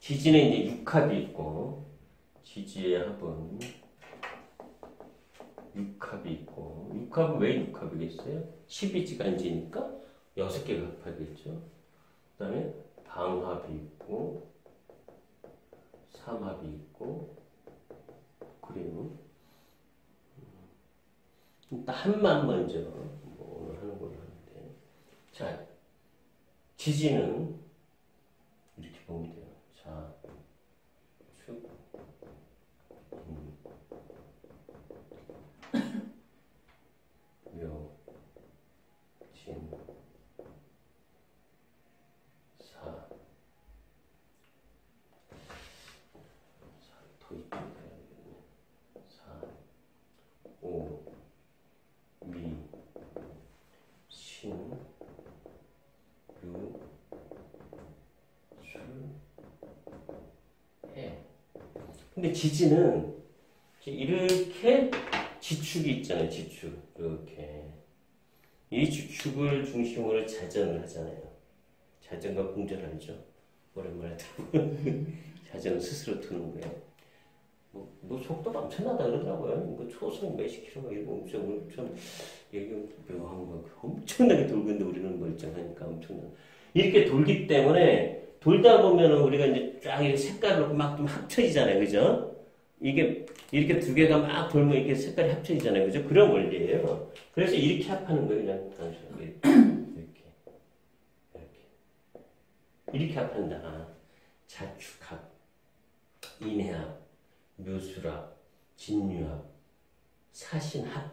지지는 이제 육합이 있고, 지지의 합은 육합이 있고, 육합은 왜 육합이겠어요? 12지간지니까 6개가 합하겠죠. 그 다음에 방합이 있고, 삼합이 있고, 그래요. 일단 한만 먼저 오늘 하는 걸로 하는데, 자, 지지는 이렇게 보면 돼요. 자, 축, 묘, 진, 사, 더 있겠네. 사, 오, 미, 신, 유, 술, 해. 근데 지지는 이렇게 지축이 있잖아요. 지축. 이렇게. 이 지축을 중심으로 자전을 하잖아요. 자전과 공전하죠. 오랜만에 들어보면 자전은 스스로 두는 거예요. 뭐 속도가 엄청나다 그러더라고요. 뭐 초속 몇십 킬로 이런 거 엄청 얘기 묘한 거 엄청나게 돌고 있는데 우리는 멀쩡하니까 엄청나. 이렇게 돌기 때문에 돌다 보면은 우리가 이제 쫙 이렇게 색깔로 막 좀 합쳐지잖아요, 그죠? 이게 이렇게 두 개가 막 돌면 이렇게 색깔이 합쳐지잖아요, 그죠? 그런 원리예요. 그래서 이렇게 합하는 거예요, 그냥 단순하게 이렇게 합한다. 자축합, 인해합, 묘술합, 진유합, 사신합,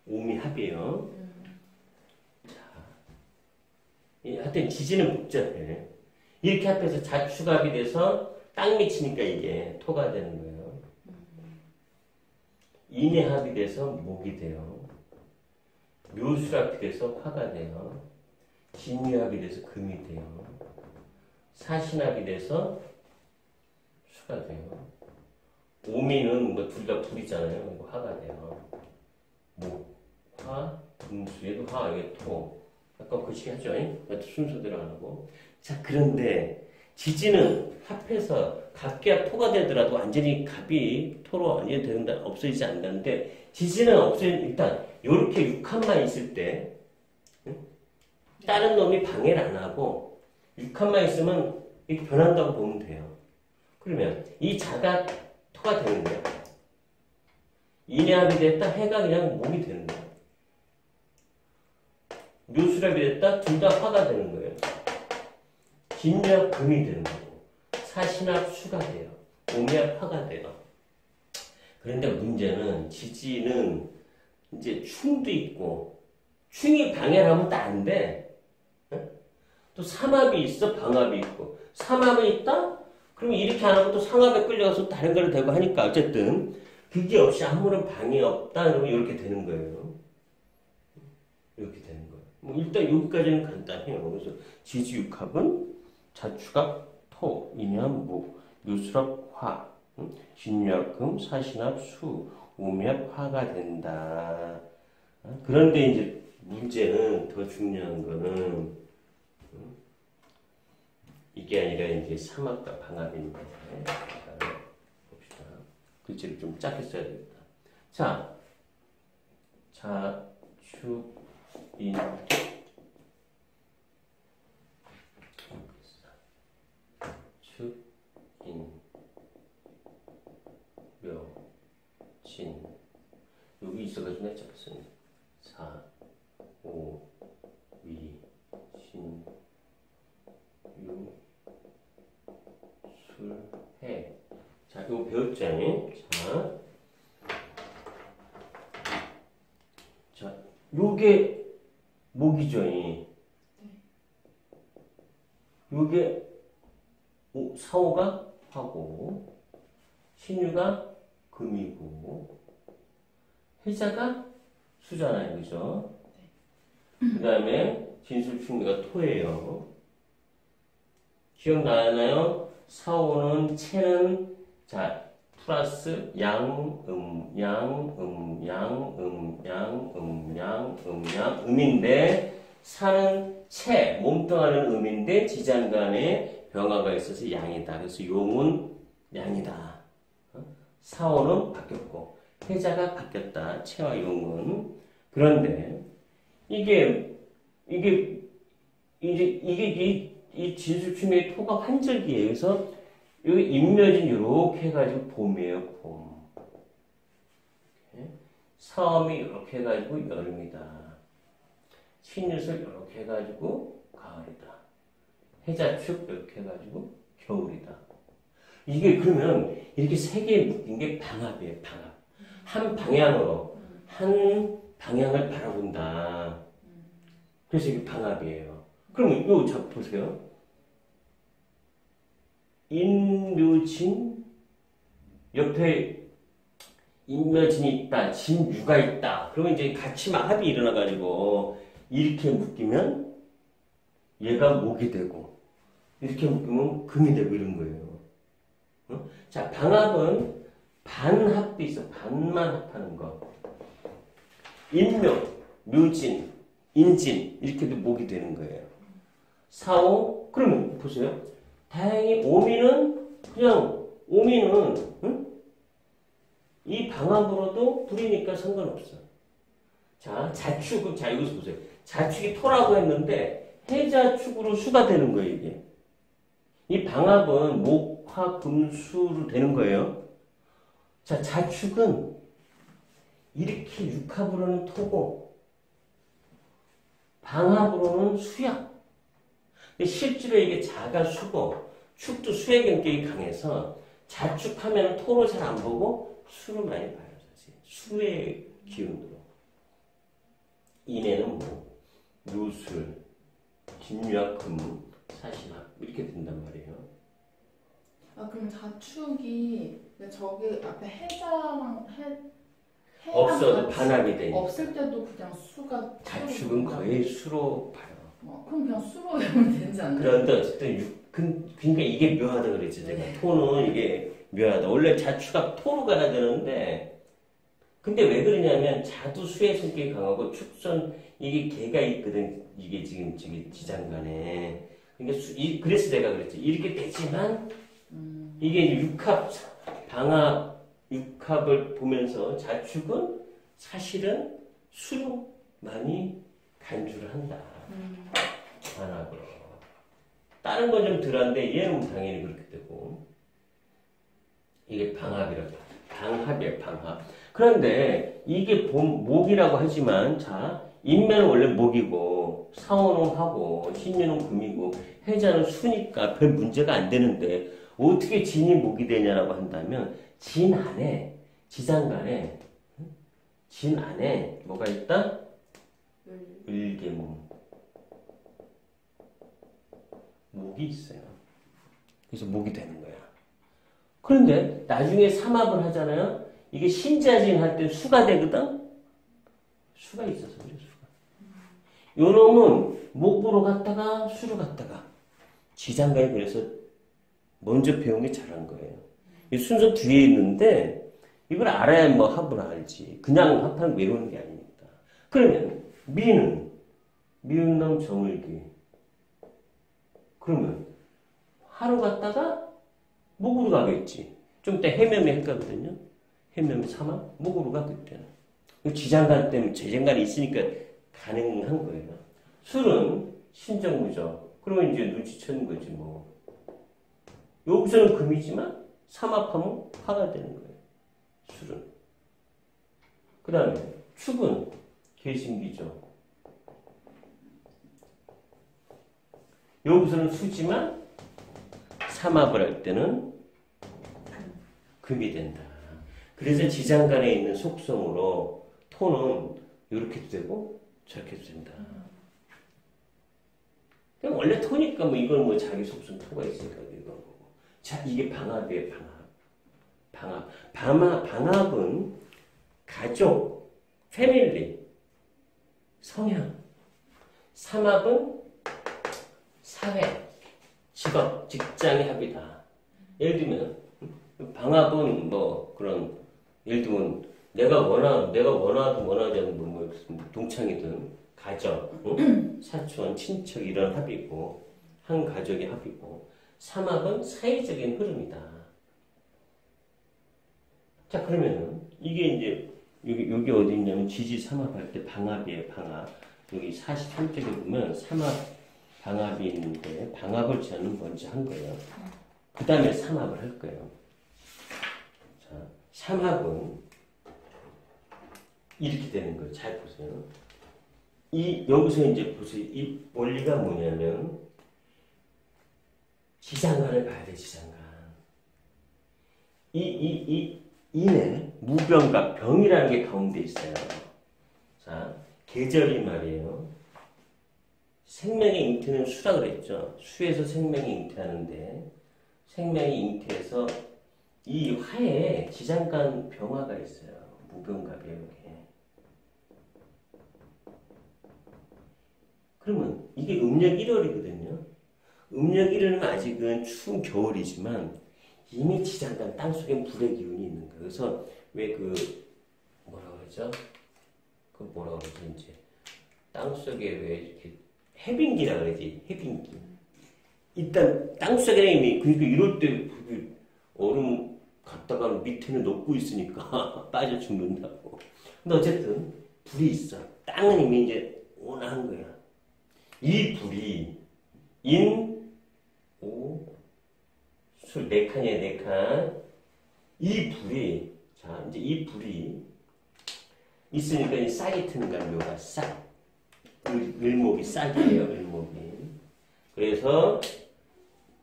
오미합이에요. 자, 하여튼 지지는 복잡해. 이렇게 합해서 자축합이 돼서 땅 미치니까 이게 토가 되는 거예요. 인해합이 돼서 목이 돼요. 묘술합이 돼서 화가 돼요. 진유합이 돼서 금이 돼요. 사신합이 돼서 수가 돼요. 오미는 뭐 둘 다 불이잖아요. 화가 돼요. 목, 화, 금수, 얘도 화, 얘 토. 아까 그렇게 하죠. 순서대로 안 하고. 자, 그런데 지지는 합해서 갑기가 토가 되더라도 완전히 갑이 토로 완전히 되는데 없어지지 않는데 지지는 일단 이렇게 육합만 있을 때 다른 놈이 방해를 안 하고 육합만 있으면 이렇게 변한다고 보면 돼요. 그러면 이 자가 토가 되는 거예요. 인해합이 됐다 해가 그냥 목이 되는 거예요. 묘술합이 됐다 둘 다 화가 되는 거예요. 진유합 금이 되는 거고 사신합 수가 돼요. 오미합 화가 돼요. 그런데 문제는 지지는 이제 충도 있고 충이 방해를 하면 또 안 돼. 또 삼합이 있어 방합이 있고 삼합이 있다? 그러면 이렇게 안 하면 또 상합에 끌려가서 다른 거를 대고 하니까 어쨌든 그게 없이 아무런 방해 없다 그러면 이렇게 되는 거예요. 이렇게 되는 거예요. 뭐 일단 여기까지는 간단해요. 그래서 지지육합은 자축합 토, 인해합 목, 묘술합 화, 진유합 금, 사신합 수, 오미합 화가 된다. 그런데 이제 문제는 더 중요한 거는 이게 아니라 이제 삼합과 방합인데 봅시다. 글씨를 좀 작게 써야 되겠다. 자, 자축 인 축, 인, 묘, 진 여기 있어가지고 내가 잡았어요. 사, 오, 위, 신, 유, 술, 해. 자, 이거 배웠죠? 자, 요게 목이죠. 요게 사오가 화고, 신유가 금이고, 해자가 수잖아요. 그죠? 그 다음에 진술충리가 토예요. 기억나나요? 사오는 채는 자 플러스 음인데 사는 채 몸뚱아리는 음인데 지장간에 병화가 있어서 양이다. 그래서 용은 양이다. 사오는 바뀌었고 해자가 바뀌었다. 채와 용은. 그런데 이 진수충의 토가 환절기예요. 그래서 여기 임묘진 이렇게 해가지고 봄이에요. 봄. 사음이 이렇게 해가지고 여름이다. 신유술 이렇게 해가지고 가을이다. 해자축 이렇게 해가지고 겨울이다. 이게 그러면 이렇게 세 개에 묶인 게 방합이에요. 방합. 한 방향을 바라본다. 그래서 이게 방합이에요. 그럼 이거 보세요. 인묘진 옆에 인묘진이 있다. 진유가 있다. 그러면 이제 같이 막 합이 일어나가지고 이렇게 묶이면 얘가 목이 되고 이렇게 묶으면 금이 되고 이런 거예요. 자, 방합은 반합도 있어. 반만 합하는 거. 인묘, 묘진, 인진 이렇게도 목이 되는 거예요. 사오, 그러면 보세요. 다행히 오미는 이 방합으로도 불이니까 상관없어. 자, 자축은 자 여기서 보세요. 자축이 토라고 했는데 해자축으로 수가 되는 거예요, 이게. 이 방합은 목, 화, 금, 수로 되는 거예요. 자, 자축은 이렇게 육합으로는 토고 방합으로는 수야. 실제로 이게 자가 수고 축도 수의 경격이 강해서 자축하면 토를 잘 안 보고 수를 많이 봐요. 사실. 수의 기운으로. 인에는 누술, 진유학, 금, 사신학 이렇게 된단 말이에요. 아, 그럼 자축이 저기 앞에 해자랑 없어도 반합이 되니까. 없을 때도 그냥 수가 자축은 거의 수로 봐요. 그럼 그냥 수로 외우면 되지 않나요? 그런데 어쨌든 그러니까 이게 묘하다 그랬지 제가. 네. 토는 이게 묘하다. 원래 자축가 토로 가야 되는데 근데 왜 그러냐면 자도 수의 성격이 강하고 축선 이게 개가 있거든. 이게 지금 지장간에. 그러니까 그래서 내가 그랬지. 이렇게 되지만 이게 이제 육합 방합 육합을 보면서 자축은 사실은 수로 많이 간주를 한다. 반합으로. 다른 건 좀 덜한데 얘는 당연히 그렇게 되고 이게 방합이라고. 방합이에요. 방합. 그런데 이게 목이라고 하지만 자 인면은 원래 목이고 사오는 하고 신유는 금이고 해자는 수니까 별 문제가 안 되는데 어떻게 진이 목이 되냐라고 한다면 진 안에 지장간에 진 안에 뭐가 있다? 을계목 목이 있어요. 그래서 목이 되는 거야. 그런데 나중에 삼합을 하잖아요. 이게 신자진 할 때 수가 되거든? 수가 있어서 그래, 수가. 요 놈은 목으로 갔다가 수로 갔다가 지장간에 그래서 먼저 배운 게 잘한 거예요. 이 순서 뒤에 있는데 이걸 알아야 뭐 합을 알지. 그냥 합하는 외우는 게 아닙니다. 그러면 미은 놈 정을기. 그러면 하루 갔다가 목으로 가겠지. 좀 이따 해면에 헷갈거든요. 해면에 삼합 목으로 가 그때는. 지장간 때문에 재장간이 있으니까 가능한 거예요. 술은 신정무죠. 그러면 이제 눈치채는 거지 뭐. 여기서는 금이지만 삼합하면 화가 되는 거예요. 술은. 그 다음에 축은 계신기죠. 여기서는 수지만 삼합을 할 때는 금이 된다. 그래서 지장간에 있는 속성으로 토는 이렇게도 되고 저렇게도 된다. 그냥 원래 토니까 뭐 이건 뭐 자기 속성 토가 있으니까 이건 거고. 자, 이게 방합이에요. 방합은 가족, 패밀리, 성향. 삼합은 사회, 직업, 직장의 합이다. 예를 들면 방합은 뭐 그런 예를 들면 내가 원하든 원하지 않는 뭐 동창이든 가족, 사촌, 친척 이런 합이고 한 가족의 합이고 삼합은 사회적인 흐름이다. 자, 그러면은 이게 이제 여기 어디 있냐면 지지 삼합할 때 방합이에요, 방합. 여기 43쪽에 보면 삼합 방합이 있는데 방합을 저는 먼저 한 거예요. 그 다음에 삼합을 할 거예요. 자, 삼합은 이렇게 되는 거예요. 잘 보세요. 여기서 이제 보세요. 이 원리가 뭐냐면 지장간을 봐야 돼, 지장간. 이네 무병과 병이라는 게 가운데 있어요. 자, 계절이 말이에요. 생명의 잉태는 수라 그랬죠. 수에서 생명이 잉태하는데 생명이 잉태해서 이 화에 지장간 병화가 있어요. 무병과 병에. 그러면 이게 음력 1월이거든요. 음력 1월은 아직은 추운 겨울이지만 이미 지장간 땅속에 불의 기운이 있는 거예요. 그래서 왜 뭐라 그러죠? 뭐라 그러지 이제 땅속에 왜 이렇게 해빙기라 그러지? 해빙기. 일단 땅속에 이미 그러니까 이럴 때 얼음 갔다가 밑에는 녹고 있으니까 빠져 죽는다고. 근데 어쨌든 불이 있어. 땅은 이미 이제 온화한 거야. 이 불이 술 4칸이에요, 4칸. 이 불이, 자, 이제 이 불이 있으니까 이 싹이 트는 거야, 묘가 싹. 을목이 싹이에요, 을목이. 그래서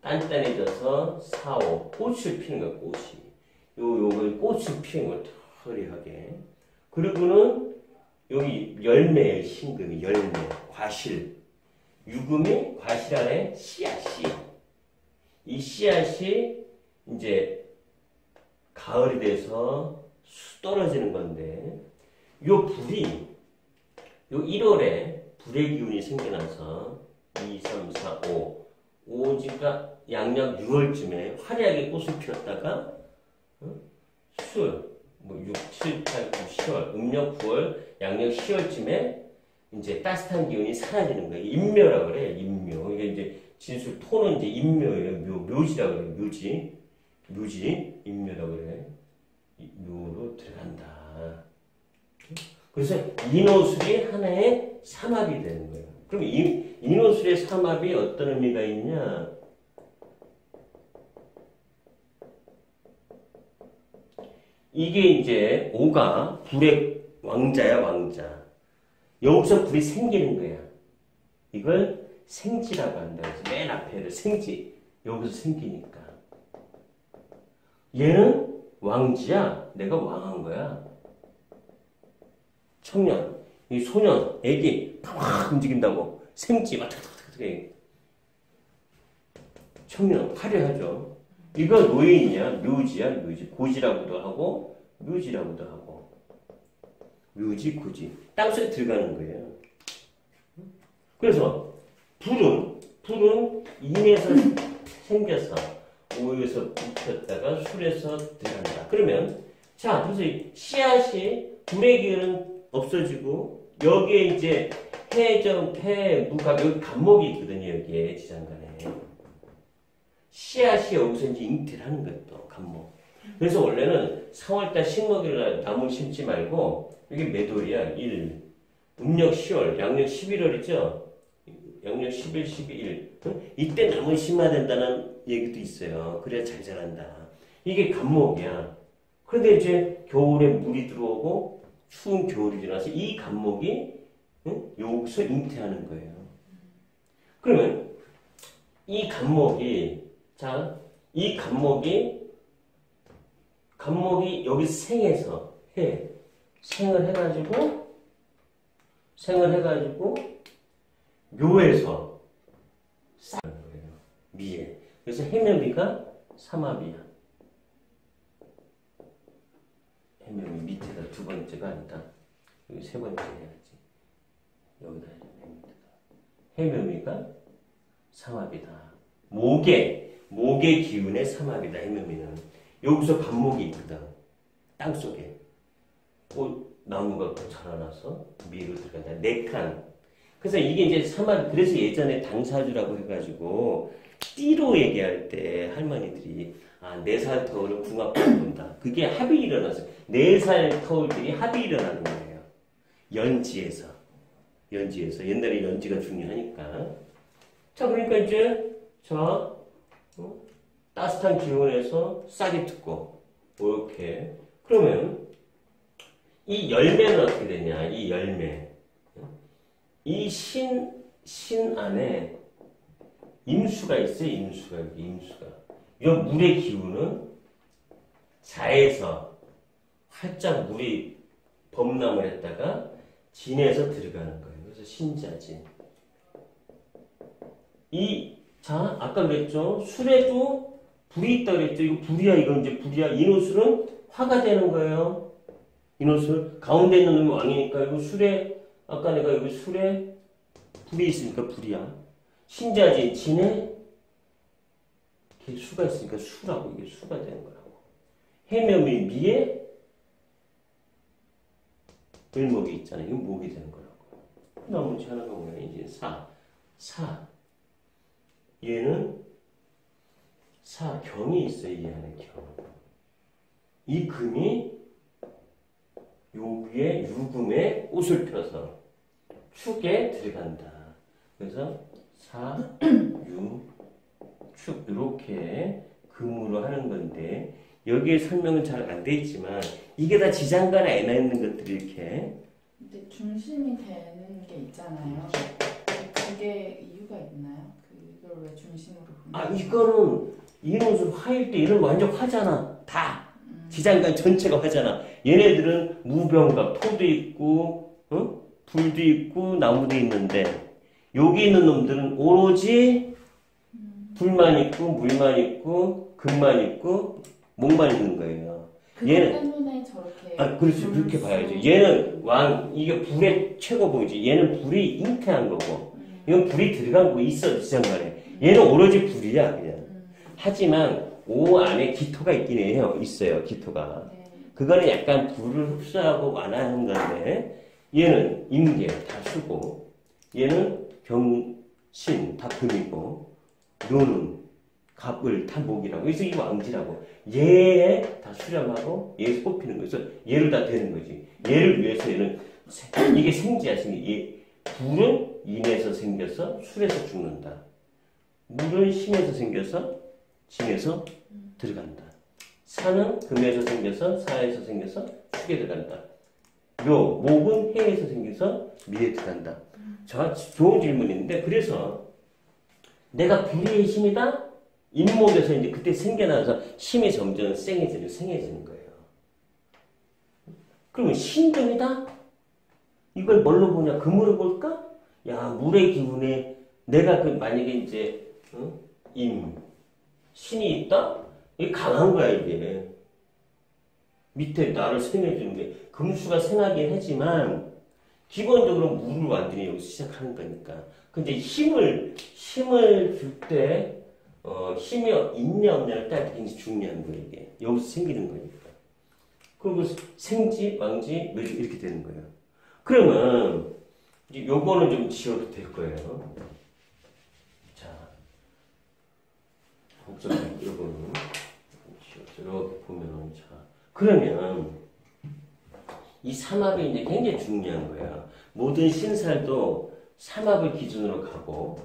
단단해져서 사오, 꽃을 피는 거야, 꽃이. 요걸 꽃을 피는 거야, 털이하게. 그리고는 여기 열매예요, 신금이, 열매, 과실. 유금이 과실 안에 씨앗이. 이 씨앗이 이제 가을이 돼서 떨어지는 건데, 요 불이, 요 1월에 불의 기운이 생겨나서 2, 3, 4, 5, 5지가 양력 6월쯤에 화려하게 꽃을 피웠다가, 술, 6, 7, 8, 9, 10월, 음력 9월, 양력 10월쯤에 이제 따뜻한 기운이 사라지는 거예요. 인묘라고 그래요, 인묘. 이게 이제 진술 토는 이제 인묘예요. 묘지라고 그래요. 묘지, 인묘라고 그래. 묘로 들어간다. 그래서 인호술이 하나의 삼합이 되는 거예요. 그럼 인호술의 삼합이 어떤 의미가 있냐? 이게 이제 오가 불의 왕자야, 왕자. 여기서 불이 생기는 거야. 이걸 생지라고 한다. 그래서 맨 앞에 생지. 여기서 생기니까. 얘는 왕지야. 내가 왕한 거야. 청년, 이 소년, 애기 팍 움직인다고. 생지 막 탁탁탁탁. 청년, 화려하죠. 이거 노예이냐? 묘지야, 묘지. 고지라고도 하고 묘지라고도 하고. 묘지, 고지. 땅속에 들어가는 거예요. 그래서 불은 인에서 생겨서 오에서 붙였다가 술에서 들어간다. 그러면 자, 그래서 씨앗이 불의 기운은 없어지고 여기에 이제 해무가 여기 간목이 있거든요. 여기에 지장간에 씨앗이 여기서 이제 잉태를 하는 것도 간목. 그래서 원래는 4월달 식목일 나무 심지 말고 여기 매돌이야. 1 음력 10월, 양력 11월이죠. 양력 11, 12일. 이때 나무 심어야 된다는 얘기도 있어요. 그래야 잘 자란다. 이게 간목이야. 그런데 이제 겨울에 물이 들어오고 추운 겨울이 지나서 이 간목이 여기서 잉태하는 거예요. 그러면 이 간목이 여기 생해서 생을 해가지고 묘에서 쌓는 거예요. 미에. 그래서 해묘미가 삼합이야. 해묘미 밑에다 두 번째가 아니다. 여기 세 번째 해야지. 여기다 해묘미가 삼합이다. 목의 기운의 삼합이다. 해묘미는. 여기서 간목이 있거든. 땅속에. 나무가 자라나서 미로 들어간다. 4칸. 그래서 이게 이제 삼합, 그래서 예전에 당사주라고 해가지고 띠로 얘기할 때 할머니들이 4살 터울은 궁합을 본다. 그게 합이 일어나서 4살 터울들이 합이 일어나는 거예요. 연지에서. 옛날에 연지가 중요하니까. 자, 그러니까 이제 따뜻한 기온에서 싹이 트고 이렇게. 그러면 이 열매는 어떻게 되냐? 이 열매. 이 신 안에 임수가 있어요. 임수가. 이 물의 기운은 자에서 활짝 물이 범람을 했다가 진에서 들어가는 거예요. 그래서 신자진. 아까 그랬죠. 술에도 불이 있다 그랬죠. 이거 불이야. 이건 이제 불이야. 인호술은 화가 되는 거예요. 인호술. 가운데 있는 놈이 왕이니까 이거 술에, 아까 내가 여기 술에 불이 있으니까 불이야. 신자진, 진에 수가 있으니까 수라고. 이게 수가 되는 거라고. 해묘미, 미에 을목이 있잖아요. 이건 목이 되는 거라고. 나머지 하나가 뭐야? 이제 사. 얘는 경이 있어요. 이 안에 경. 이 금이 요 위에 유금에 옷을 펴서 축에 들어간다. 그래서 축 이렇게 금으로 하는 건데 여기에 설명은 잘 안 돼 있지만 이게 다 지장간에 애나 있는 것들이 이렇게. 근데 중심이 되는 게 있잖아요. 그게 이유가 있나요? 이걸 왜 중심으로 보는 이거는 이놈은 화일 때 얘는 완전 화잖아. 다. 지장간 전체가 화잖아. 얘네들은 무병각, 토도 있고, 불도 있고, 나무도 있는데, 여기 있는 놈들은 오로지 불만 있고, 물만 있고, 금만 있고, 목만 있는 거예요. 얘는 때문에 저렇게. 그렇지. 그렇게 봐야죠. 얘는 이게 불의 최고봉이지. 얘는 불이 잉태한 거고, 이건 불이 들어간 거 있어, 지장간에. 얘는 오로지 불이야, 그냥. 하지만, 오 안에 기토가 있긴 해요. 있어요, 기토가. 네. 그거는 약간 불을 흡수하고 완화하는 건데, 얘는 임계, 다 수고, 얘는 병신, 다 금이고, 노는, 갑을, 다 목이라고. 그래서 이 왕지라고. 얘에 다 수렴하고, 얘에 뽑히는 거예요. 그래서 얘를 다 되는 거지. 얘를 위해서 얘는, 이게 생지야, 생지. 불은 인에서 생겨서 술에서 죽는다. 물은 신에서 생겨서 진에서 들어간다. 사는 금에서 생겨서 사에서 생겨서 축에 들어간다. 목은 해에서 생겨서 미에 들어간다. 좋은 질문인데 그래서 내가 불의의 힘이다? 인목에서 이제 그때 생겨나서 힘이 점점 생해지는 거예요. 그러면 신금이다? 이걸 뭘로 보냐? 금으로 볼까? 물의 기운에 내가 만약에 이제 신이 있다? 이게 강한 거야, 이게. 밑에 나를 생해주는 게. 금수가 생하긴 하지만, 기본적으로 물을 완전히 여기서 시작하는 거니까. 근데 힘을 줄 때, 힘이 있냐, 없냐를 딸 때 굉장히 중요한 거예요, 이게. 여기서 생기는 거니까. 그리고 생지, 왕지, 묘지, 이렇게 되는 거예요. 그러면, 요거는 좀 지워도 될 거예요. 복잡한 이거는 이렇게 보면은 그러면 이 삼합이 이제 굉장히 중요한 거야. 모든 신살도 삼합을 기준으로 가고,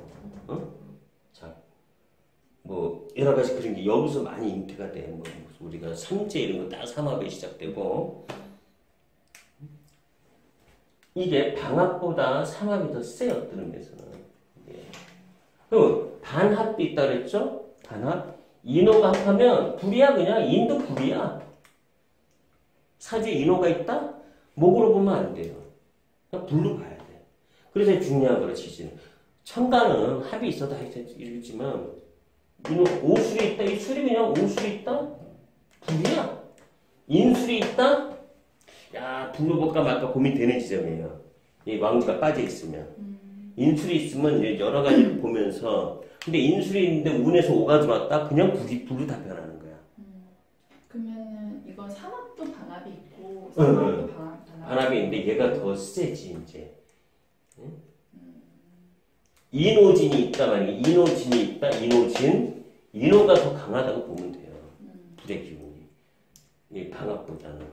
여러 가지 그런 게 여기서 많이 잉태가 돼. 우리가 삼재 이런 거 다 삼합에 시작되고, 이게 방합보다 삼합이 더 세요. 어떤 의미에서는. 그럼 반합도 있다 그랬죠? 반합. 인호가 합하면 불이야. 그냥 인도 불이야. 사주에 인호가 있다? 목으로 보면 안 돼요. 그냥 불로 봐야 돼. 그래서 중요한 거라 지지는. 천간은 합이 있어도 이러지만 인호 오술이 있다. 이 술이 그냥 오술이 있다? 불이야. 인술이 있다? 불로 볼까 말까 고민되는 지점이에요. 이 왕주가 빠져 있으면. 인술이 있으면 이제 여러 가지를 보면서 근데 인술이 있는데 운에서 오가 들어왔다? 그냥 불로 다 변하는 거야. 그러면은 이건 삼합도 반합이 있고 삼합도 반합이 있는데 얘가 더 세지 이제. 인호진이 있다 만약에 인호진이 있다 인호진 인호가 더 강하다고 보면 돼요. 불의 기운이 이 방학보다는.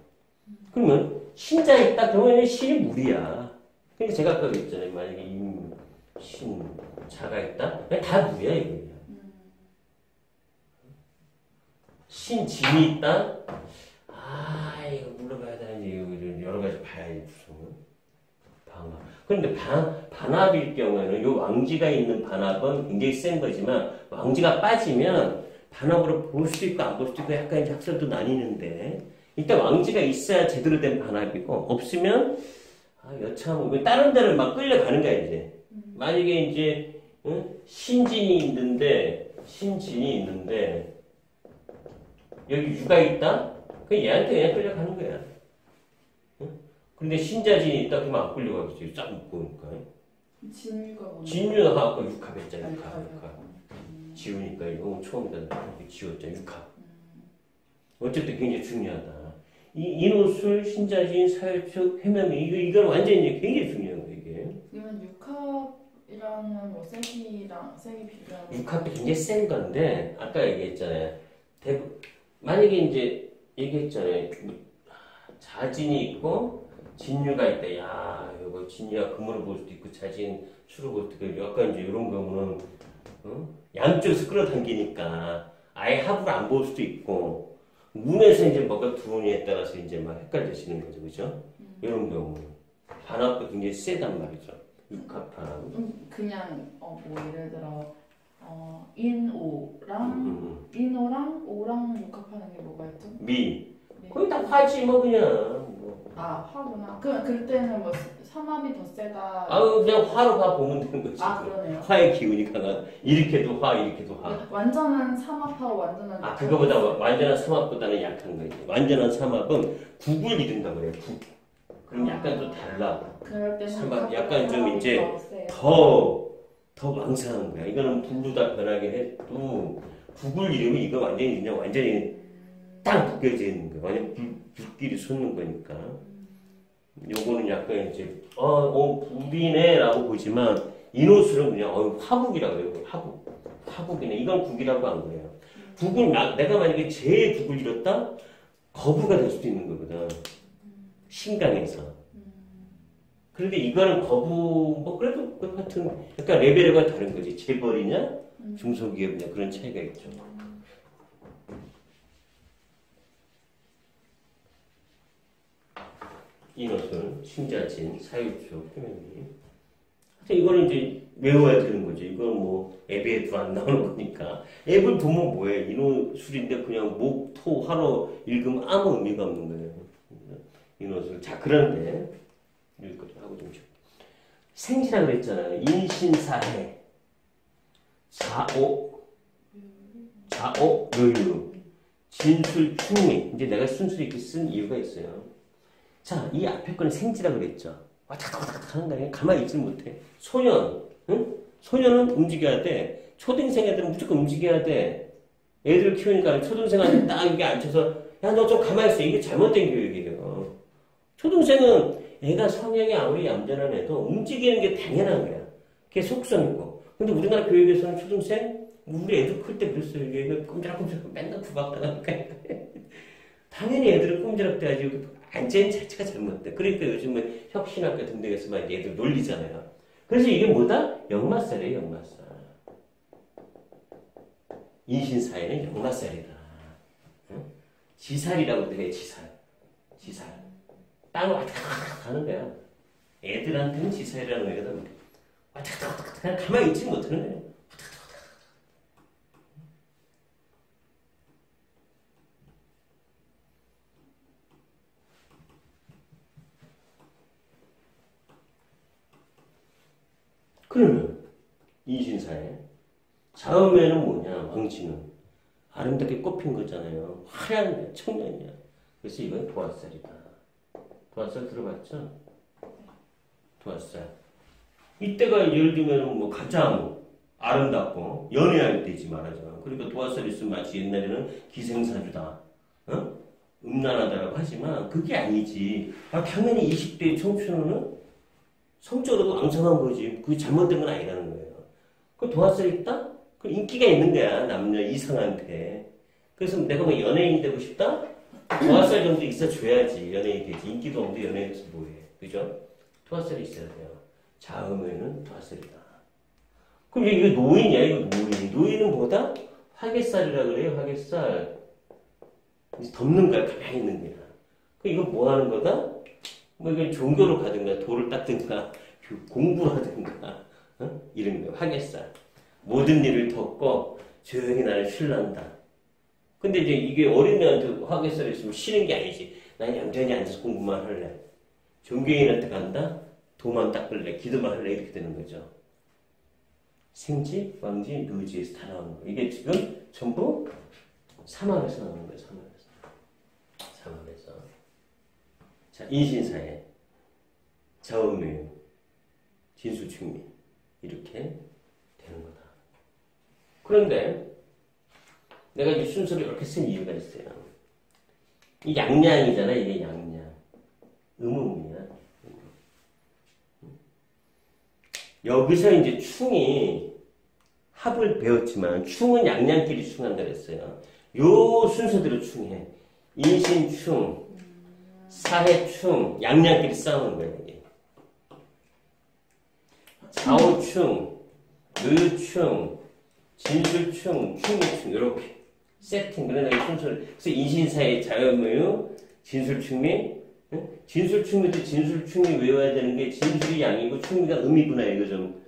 그러면 신자 있다 그러면 신이 무리야. 그러니까 제가 아까 그랬잖아요. 만약에 임, 신, 자가 있다 그냥 다 무리야 이거야. 신진이 있다. 이거 물어봐야 되는데 여러 가지 봐야지 무슨 방합. 그런데 반합일 경우에는 요 왕지가 있는 반합은 굉장히 센 거지만 왕지가 빠지면 반합으로 볼 수도 있고 안 볼 수도 있고 약간 이제 학설도 나뉘는데 일단 왕지가 있어야 제대로 된 반합이고 없으면 여차하면 다른 데를 막 끌려가는 거야 이제. 만약에 이제 신진이 있는데 여기 유가 있다? 그럼 얘한테 그냥 끌려가는 거야. 근데 신자진이 있다 그러면 안 끌려가겠지. 쫙 묶으니까. 진유가 뭐냐? 진유가 아까 육합했잖아. 육합. 지우니까 이거 처음부터 지웠잖아. 육합. 어쨌든 굉장히 중요하다. 이 인호술, 신자진, 사유축, 해면미 이건 완전히 굉장히 중요한 거야 이게. 그러면 육합이랑은 뭐 세기 비교하면 육합이 굉장히 센 건데 아까 얘기했잖아요. 만약에 이제 얘기했잖아요. 자진이 있고 진유가 있다. 야, 이거 진유가 금으로 볼 수도 있고 자진 수로 볼 수도 있고 약간 이제 이런 경우는 양쪽에서 끌어당기니까 아예 합으로 안 볼 수도 있고 운에서 이제 뭐가 들어오냐에 따라서 이제 막 헷갈려지는 거죠, 그죠? 이런 경우는 반합도 굉장히 세단 말이죠. 육합 반합은. 그냥 뭐 예를 들어 인오랑 오랑 육합하는 게 뭐가 있죠? 미. 네. 거의 다 화지 뭐 그냥. 화구나. 그럴 때는 뭐 삼합이 더 세다. 그냥 화로 봐 보면 되는 거지. 그러네요. 화의 기운이 강한. 이렇게도 화, 이렇게도 화. 완전한 삼합하고 완전한 그거보다 완전한 삼합보다는 약한 거지. 완전한 삼합은 국을 이룬다고 그래요. 국. 그럼 약간 또 달라. 그럴 때는 삼합 약간 좀 이제 더 왕성한 거야. 이거는 불로 다 변하긴 해도 국을 이루면 이거 완전히 그냥 완전히 딱 묶여지는 거야. 완전 불길이 솟는 거니까. 요거는 약간 이제 불이네라고 보지만 인호술은 그냥 화국이라고 그래요. 화국이네. 이건 국이라고 한 거예요. 국은 내가 만약에 제 국을 잃었다 거부가 될 수도 있는 거거든. 신강에서. 그런데 이거는 거부 그래도 같은 약간 레벨가 다른 거지. 재벌이냐 중소기업이냐 그런 차이가 있죠. 인호술, 신자진, 사유축, 해면미. 이거는 이제 외워야 되는 거죠. 이건 뭐 앱에도 안 나오는 거니까. 앱을 보면 뭐예요? 인호술인데 그냥 목, 토, 화로 읽으면 아무 의미가 없는 거예요. 인호술. 자, 그런데 여기까지 하고 좀 쉬어. 생지라 그랬잖아요. 인신사해. 자오, 묘유. 진술, 충미. 이제 내가 순수히 이렇게 쓴 이유가 있어요. 자, 이 앞에 거는 생지라 그랬죠. 와탁탁탁 하는 거 아니야? 가만히 있지 못해. 소년, 응? 소년은 움직여야 돼. 초등생 애들은 무조건 움직여야 돼. 애들을 키우니까 초등생한테 딱 이렇게 앉혀서 야, 너 좀 가만히 있어. 이게 잘못된 교육이에요. 초등생은 애가 성향이 아무리 얌전한 애도 움직이는 게 당연한 거야. 그게 속성이고. 근데 우리나라 교육에서는 초등생, 우리 애들 클 때 그랬어요. 이게 꼼지락꼼지락 맨날 구박당하니까. 당연히 애들은 꼼지락대야지. 앉아있는 자체가 잘못돼. 그러니까 요즘은 혁신학교 등등에서 막 애들 놀리잖아요. 그래서 이게 뭐다? 역마살이에요, 역마살. 인신사회는 역마살이다. 응? 지살이라고 해, 지살. 땅을 왔다 갔다 하는 거야. 애들한테는 지살이라는 거거든. 왔다 갔다 그냥 가만히 있지 못하는 거야. 그러면 인신사회 자음에는 뭐냐? 왕지는 아름답게 꽃핀 거잖아요. 하얀 청년이야. 그래서 이건 도화살이다. 도화살 들어봤죠? 도화살. 이때가 예를 들면 뭐 가장 아름답고 연애할 때지 말하자면. 그러니까 도화살 있으면 마치 옛날에는 기생사주다. 음란하다라고 하지만 그게 아니지. 당연히 20대 청춘은 성적으로도 왕성한 거지. 그게 잘못된 건 아니라는 거예요. 그 도화살 있다? 그 인기가 있는 거야, 남녀 이성한테. 그래서 내가 뭐 연예인이 되고 싶다? 도화살 정도 있어줘야지 연예인이 되지. 인기도 없는데 연예인에서 뭐해. 그죠? 도화살이 있어야 돼요. 자음에는 도화살이다. 그럼 이게 노인이야, 이거 노인. 노인은 뭐다? 화개살이라 그래요, 화개살. 덮는 거야, 가만히 있는 거야. 그 이거 뭐 하는 거다? 뭐 이건 종교로 가든가, 돌을 닦든가, 공부를 하든가, 어? 이런 거, 화개살. 모든 일을 덮고 조용히 나를 쉴란다. 근데 이제 이게 어린애한테 화개살이 있으면 쉬는 게 아니지. 난 얌전히 앉아서 공부만 할래. 종교인한테 간다? 도만 닦을래, 기도만 할래, 이렇게 되는 거죠. 생지, 왕지, 묘지에서 다 나오는 거예요. 이게 지금 전부 삼합에서 나오는 거예요. 삼합에서. 자, 인신사회, 자음묘, 진수충미 이렇게 되는 거다. 그런데 내가 이 순서를 이렇게 쓴 이유가 있어요. 이 양양이잖아, 이게 양양. 음음이야. 여기서 이제 충이 합을 배웠지만 충은 양양끼리 충한다 그랬어요. 요 순서대로 충해. 인신충, 사해충, 양양끼리 싸우는 거예요. 이게. 좌우충, 느충, 진술충, 충미충 이렇게 세팅. 그러나 이 순서를 그래서 인신사해, 자음묘, 진술충미. 진술충미도 진술충미 외워야 되는 게 진술이 양이고 충미가 음이구나. 이거 좀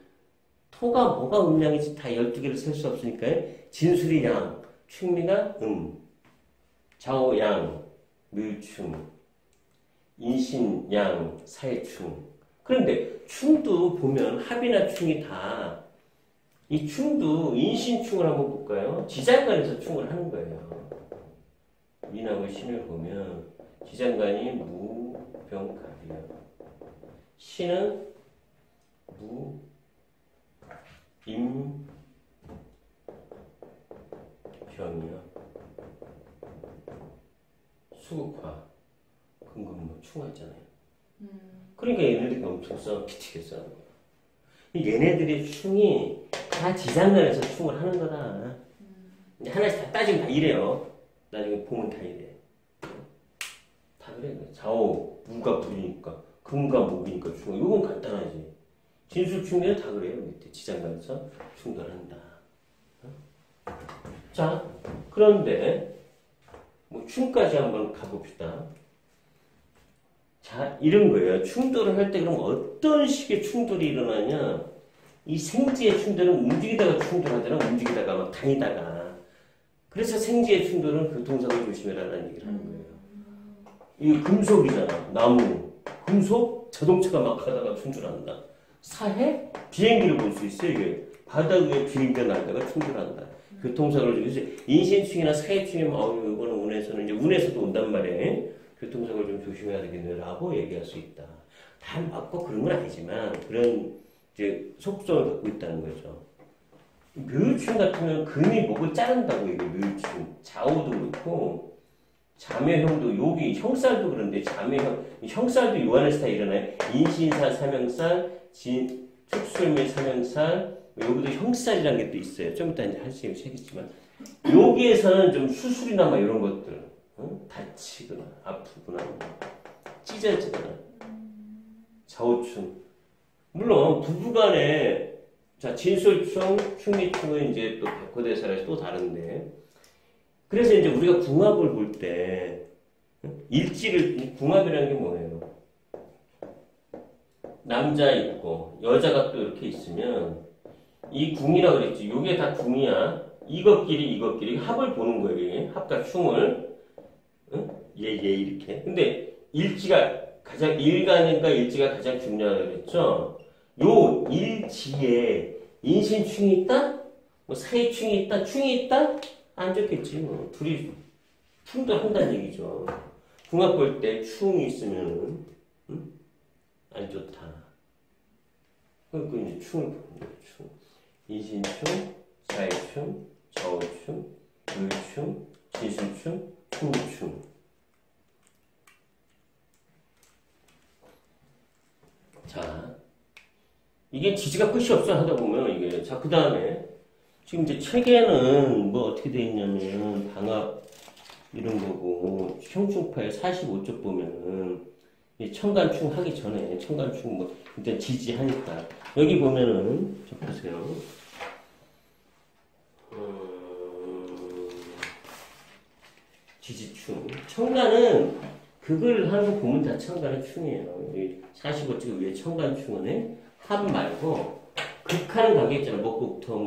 토가 뭐가 음양이지 다 12개를 셀 수 없으니까 진술이 양, 충미가 좌우 양, 묘충, 인신 양, 사해충. 그런데 충도 보면 합이나 충이 다 이 충도 인신충을 한번 볼까요? 지장간에서 충을 하는 거예요. 미나무 신을 보면 지장간이 무, 병, 갑이요. 신은 무, 임, 병이요. 수국화, 금금무, 충화 있잖아요. 그러니까 얘네들이 엄청 싸워, 피튀게 싸우는 거야. 얘네들의 충이 다 지장간에서 충을 하는 거다. 이제 하나씩 다 따지면 다 이래요. 나중에 보면 다 이래. 다 그래. 좌우, 무가 불이니까, 금과 목이니까 충. 이건 간단하지. 진술충미는 다 그래요. 밑에 지장간에서 충돌한다. 자, 그런데 뭐 충까지 한번 가봅시다. 자, 이런 거예요. 충돌을 할 때 그럼 어떤 식의 충돌이 일어나냐? 이 생지의 충돌은 움직이다가 충돌하잖아. 움직이다가 막 다니다가. 그래서 생지의 충돌은 교통사고 조심해라라는 얘기를 하는 거예요. 이 금속이잖아. 나무. 금속? 자동차가 막 가다가 충돌한다. 사해? 비행기를 볼 수 있어요. 이게. 바다 위에 비행기가 날다가 충돌한다. 교통사고를 그래서 인신충이나 사해충이면 이거는 운에서는 이제 운에서도 온단 말이에요. 교통사고를 좀 조심해야 되겠네라고 얘기할 수 있다. 다 맞고 그런 건 아니지만 그런 이제 속성을 갖고 있다는 거죠. 묘유충 같으면 금이 목을 자른다고 얘기해요. 묘유충. 좌우도 그렇고 자매형도 여기 형살도 그런데 자매형 형살도 요 안에서 다 일어나요. 인신살, 삼형살, 축술묘 삼형살 여기도 형살이라는 게 또 있어요. 좀 이따 이제 할 수 있겠지만 여기에서는 좀 수술이나 막 이런 것들 다치거나 아프거나 찢어지거나 좌우충 물론 부부간에 자 진술충, 충미충은 이제 또 백호대사에서 또 다른데 그래서 이제 우리가 궁합을 볼 때 일지를 궁합이라는 게 뭐예요? 남자 있고 여자가 또 이렇게 있으면 이 궁이라고 그랬지. 요게 다 궁이야. 이것끼리 합을 보는 거예요. 이게. 합과 충을 얘 이렇게. 근데 일지가 가장 일간과 일지가 가장 중요하다고 그랬죠. 요 일지에 인신충이 있다? 뭐 사이충이 있다? 충이 있다? 안 좋겠지. 뭐 둘이 충돌한다는 얘기죠. 궁합 볼 때 충이 있으면 안 좋다. 그러니까 이제 충을 보는 거예요. 충. 인신충, 사이충, 좌우충, 묘충, 진술충, 충무충. 자, 이게 지지가 끝이 없어 하다 보면 이게. 자, 그 다음에 지금 이제 책에는 뭐 어떻게 돼 있냐면 방압 이런 거고 형충파에 45쪽 보면은 이 청간충 하기 전에 청간충 뭐 일단 지지하니까 여기 보면은 좀 보세요. 지지충. 청간은 그걸 하는 거 보면 다 청간의 충이에요. 45쪽 위에 청간충은 합 말고 극하는 관계 있잖아. 목국토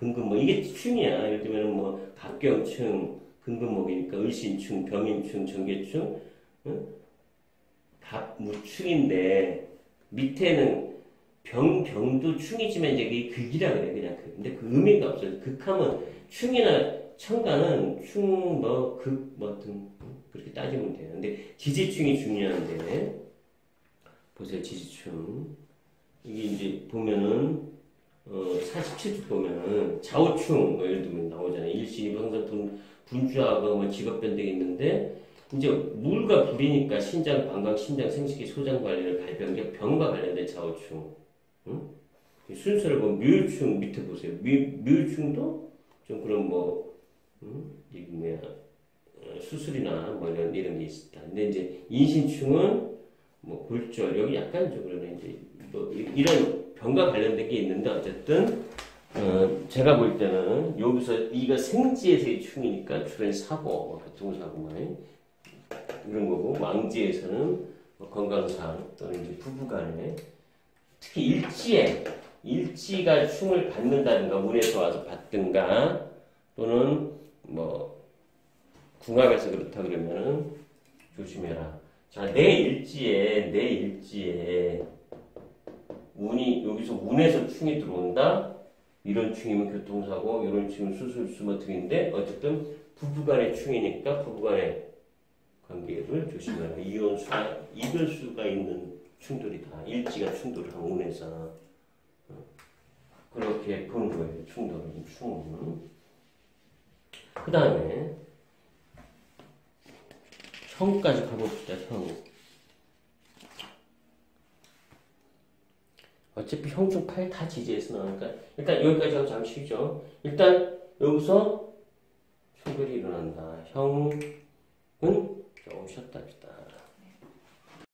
근근목 이게 충이야. 예를 들면 뭐 갑경충 근근목이니까 을신충, 병인충, 정계충, 응? 갑무충인데 밑에는 병도 충이지만 이제 그게 극이라 그래 그냥 극. 근데 그 의미가 없어요. 극하면 충이나 청간은 충, 극, 등 그렇게 따지면 돼요. 근데 지지충이 중요한데 보세요. 지지충 이게 이제 보면은 47쪽 보면은 좌우충 예를 들면 나오잖아요. 일시 항상 분주하고 뭐 직업변동이 있는데 이제 물과 불이니까 신장, 방광, 신장, 생식기, 소장 관리를 발병, 병과 관련된 좌우충. 응? 순서를 보면 묘유충 밑에 보세요. 묘유충도 좀 그런 이게 뭐야 수술이나 뭐 이런 게 있다. 근데 이제 인신충은 뭐 골절 여기 약간 좀 그러네 이제 뭐 이런 병과 관련된 게 있는데 어쨌든 제가 볼 때는 여기서 이가 생지에서의 충이니까 주로 사고 교통사고 이런 거고 왕지에서는 건강상 또는 이제 부부간에 특히 일지가 충을 받는다든가 운에서 와서 받든가 또는 뭐 궁합에서 그렇다 그러면은 조심해라. 자, 내 일지에 운이 여기서 운에서 충이 들어온다. 이런 충이면 교통사고, 이런 충이면 수술수 등인데 어쨌든 부부간의 충이니까 부부간의 관계를 조심해라. 이별수가 있는 충돌이다. 일지가 충돌을 한 운에서 그렇게 보는 거예요. 충돌은 충은. 그 다음에 형까지 가봅시다. 형. 어차피 형중 8 다 지지해서 나오니까 일단 여기까지 하고 잠시 쉬죠. 일단 여기서 충돌이 일어난다. 형은 조금 쉬었다.